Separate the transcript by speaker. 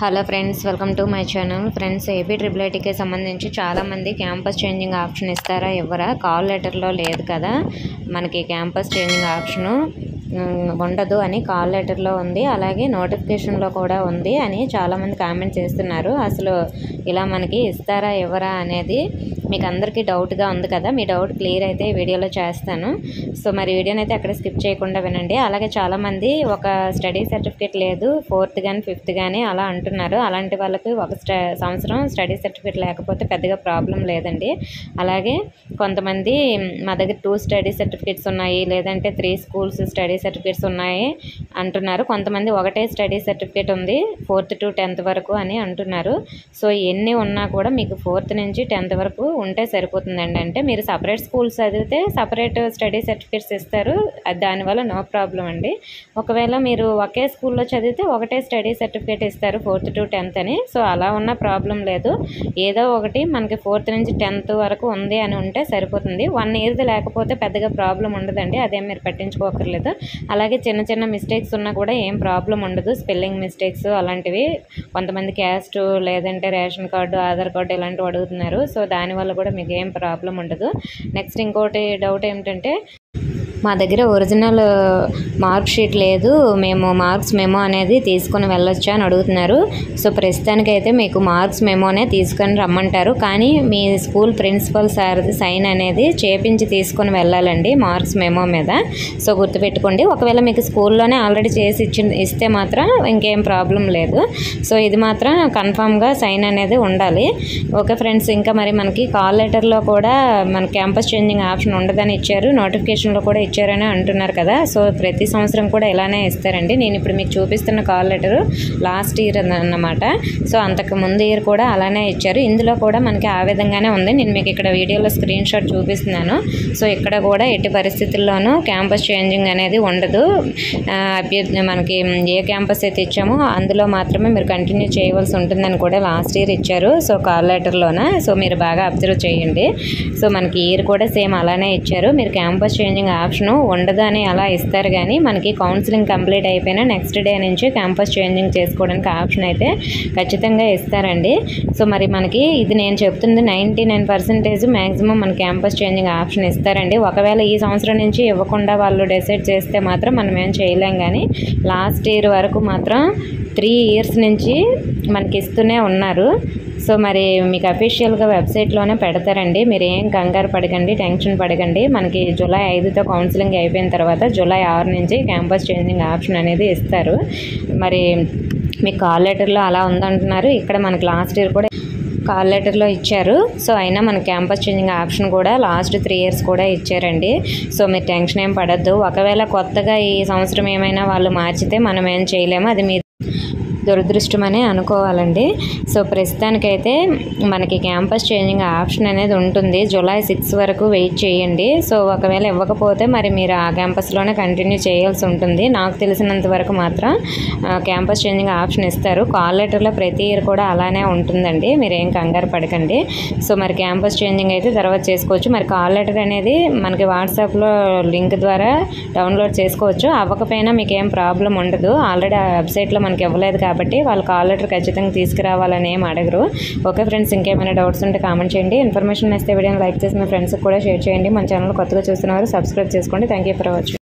Speaker 1: Hello friends, welcome to my channel. Friends, AP triple ఐటీకి సంబంధించి చాలామంది క్యాంపస్ చేంజింగ్ ఆప్షన్ ఇస్తారా ఇవ్వరా, కాల్ లెటర్లో లేదు కదా మనకి క్యాంపస్ చేంజింగ్ ఆప్షను ఉండదు అని కాల్ లెటర్లో ఉంది, అలాగే నోటిఫికేషన్లో కూడా ఉంది అని చాలామంది కామెంట్ చేస్తున్నారు. అసలు ఇలా మనకి ఇస్తారా ఇవ్వరా అనేది మీకు అందరికీ డౌట్గా ఉంది కదా. మీ డౌట్ క్లియర్ అయితే ఈ వీడియోలో చేస్తాను. సో మరి వీడియోని అయితే అక్కడ స్కిప్ చేయకుండా వినండి. అలాగే చాలామంది ఒక స్టడీ సర్టిఫికేట్ లేదు, 4th కానీ 5th కానీ అలా అంటున్నారు. అలాంటి వాళ్ళకి ఒక సంవత్సరం స్టడీ సర్టిఫికేట్ లేకపోతే పెద్దగా ప్రాబ్లం లేదండి. అలాగే కొంతమంది మా దగ్గర 2 స్టడీ సర్టిఫికేట్స్ ఉన్నాయి, లేదంటే 3 స్కూల్స్ స్టడీ సర్టిఫికేట్స్ ఉన్నాయి అంటున్నారు. కొంతమంది ఒకటే స్టడీ సర్టిఫికేట్ ఉంది 4th to 10th వరకు అని అంటున్నారు. సో ఎన్ని ఉన్నా కూడా మీకు 4th నుంచి 10th వరకు ఉంటే సరిపోతుందండి. అంటే మీరు సపరేట్ స్కూల్స్ చదివితే సపరేట్ స్టడీ సర్టిఫికేట్స్ ఇస్తారు, దానివల్ల నో ప్రాబ్లం అండి. ఒకవేళ మీరు ఒకే స్కూల్లో చదివితే ఒకటే స్టడీ సర్టిఫికేట్ ఇస్తారు 4th to 10th అని. సో అలా ఉన్న ప్రాబ్లం లేదు. ఏదో ఒకటి మనకి 4th నుంచి 10th వరకు ఉంది అని ఉంటే సరిపోతుంది. 1 ఇయర్ది లేకపోతే పెద్దగా ప్రాబ్లం ఉండదండి, అదేం మీరు పట్టించుకోకర్లేదు. అలాగే చిన్న చిన్న మిస్టేక్స్ ఉన్నా కూడా ఏం ప్రాబ్లం ఉండదు, స్పెల్లింగ్ మిస్టేక్స్ అలాంటివి. కొంతమంది క్యాస్ట్ లేదంటే రేషన్ కార్డు, ఆధార్ కార్డు ఇలాంటివి అడుగుతున్నారు. సో దానివల్ల కూడా మీకు ఏం ప్రాబ్లం ఉండదు. నెక్స్ట్ ఇంకోటి డౌట్ ఏమిటంటే, మా దగ్గర ఒరిజినల్ మార్క్ షీట్ లేదు, మేము మార్క్స్ మెమో అనేది తీసుకొని వెళ్ళొచ్చా అని అడుగుతున్నారు. సో ప్రస్తుతానికైతే మీకు మార్క్స్ మెమోనే తీసుకొని రమ్మంటారు, కానీ మీ స్కూల్ ప్రిన్సిపల్ సార్ సైన్ అనేది చేపించి తీసుకొని వెళ్ళాలండి మార్క్స్ మెమో మీద. సో గుర్తుపెట్టుకోండి. ఒకవేళ మీకు స్కూల్లోనే ఆల్రెడీ చేసి ఇస్తే మాత్రం ఇంకేం ప్రాబ్లం లేదు. సో ఇది మాత్రం కన్ఫామ్గా సైన్ అనేది ఉండాలి. ఓకే ఫ్రెండ్స్, ఇంకా మరి మనకి కాల్ లెటర్లో కూడా మన క్యాంపస్ చేంజింగ్ ఆప్షన్ ఉండదని ఇచ్చారు, నోటిఫికేషన్లో కూడా ఇచ్చారని అంటున్నారు కదా. సో ప్రతి సంవత్సరం కూడా ఇలానే ఇస్తారండి. నేను ఇప్పుడు మీకు చూపిస్తున్న కాల్ లెటరు లాస్ట్ ఇయర్ అన్నమాట. సో అంతకు ముందు ఇయర్ కూడా అలానే ఇచ్చారు. ఇందులో కూడా మనకి ఆ విధంగానే ఉంది. నేను మీకు ఇక్కడ వీడియోలో స్క్రీన్ షాట్ చూపిస్తున్నాను. సో ఇక్కడ కూడా ఎట్టి పరిస్థితుల్లోనూ క్యాంపస్ చేంజింగ్ అనేది ఉండదు. మనకి ఏ క్యాంపస్ అయితే ఇచ్చామో అందులో మాత్రమే మీరు కంటిన్యూ చేయవలసి ఉంటుందని కూడా లాస్ట్ ఇయర్ ఇచ్చారు. సో కాల్ లెటర్లోన సో మీరు బాగా అబ్జర్వ్ చేయండి. సో మనకి ఇయర్ కూడా సేమ్ అలానే ఇచ్చారు. మీరు క్యాంపస్ చేంజింగ్ ఆప్షన్ ఉండదు అని అలా ఇస్తారు, కానీ మనకి కౌన్సిలింగ్ కంప్లీట్ అయిపోయినా నెక్స్ట్ డే నుంచి క్యాంపస్ చేంజింగ్ చేసుకోవడానికి ఆప్షన్ అయితే ఖచ్చితంగా ఇస్తారండి. సో మరి మనకి ఇది నేను చెప్తుంది 99% మ్యాక్సిమం మన క్యాంపస్ చేంజింగ్ ఆప్షన్ ఇస్తారండి. ఒకవేళ ఈ సంవత్సరం నుంచి ఇవ్వకుండా వాళ్ళు డిసైడ్ చేస్తే మాత్రం మనం ఏం చేయలేం, కానీ లాస్ట్ ఇయర్ వరకు మాత్రం 3 years నుంచి మనకి ఇస్తూనే ఉన్నారు. సో మరి మీకు అఫీషియల్గా వెబ్సైట్లోనే పెడతారండి. మీరు ఏం కంగారు పడకండి, టెన్షన్ పడకండి. మనకి జూలై 5తో కౌన్సిలింగ్ అయిపోయిన తర్వాత జూలై 6 నుంచి క్యాంపస్ చేంజింగ్ ఆప్షన్ అనేది ఇస్తారు. మరి మీకు కాల్ లెటర్లో అలా ఉందంటున్నారు, ఇక్కడ మనకి లాస్ట్ ఇయర్ కూడా కాల్ లెటర్లో ఇచ్చారు. సో అయినా మన క్యాంపస్ చేంజింగ్ ఆప్షన్ కూడా లాస్ట్ 3 years కూడా ఇచ్చారండి. సో మీరు టెన్షన్ ఏం పడద్దు. ఒకవేళ కొత్తగా ఈ సంవత్సరం ఏమైనా వాళ్ళు మార్చితే మనం ఏం చేయలేము, అది మీ దురదృష్టమనే అనుకోవాలండి. సో ప్రస్తుతానికైతే మనకి క్యాంపస్ చేంజింగ్ ఆప్షన్ అనేది ఉంటుంది. జూలై 6 వరకు వెయిట్ చేయండి. సో ఒకవేళ ఇవ్వకపోతే మరి మీరు ఆ క్యాంపస్లోనే కంటిన్యూ చేయాల్సి ఉంటుంది. నాకు తెలిసినంత వరకు మాత్రం క్యాంపస్ చేంజింగ్ ఆప్షన్ ఇస్తారు. కాల్ లెటర్లో ప్రతి ఇయర్ కూడా అలానే ఉంటుందండి, మీరు ఏం కంగారు పడకండి. సో మరి క్యాంపస్ చేంజింగ్ అయితే తర్వాత చేసుకోవచ్చు. మరి కాల్ లెటర్ అనేది మనకి వాట్సాప్లో లింక్ ద్వారా డౌన్లోడ్ చేసుకోవచ్చు. అవ్వకపోయినా మీకు ఏం ప్రాబ్లం ఉండదు. ఆల్రెడీ ఆ వెబ్సైట్లో మనకి ఇవ్వలేదు కాబట్టి వాళ్ళు కాల్ లెటర్ ఖచ్చితంగా తీసుకురావాలని ఏం అడగరు. ఓకే ఫ్రెండ్స్, ఇంకేమైనా డౌట్స్ ఉంటే కామెంట్ చేయండి. ఇన్ఫర్మేషన్ ఇస్తే వీడియోని లైక్ చేసి మీ ఫ్రెండ్స్కి కూడా షేర్ చేయండి. మన ఛానల్ కొత్తగా చూస్తున్నవారు సబ్స్క్రైబ్ చేసుకోండి. Thank you for watching.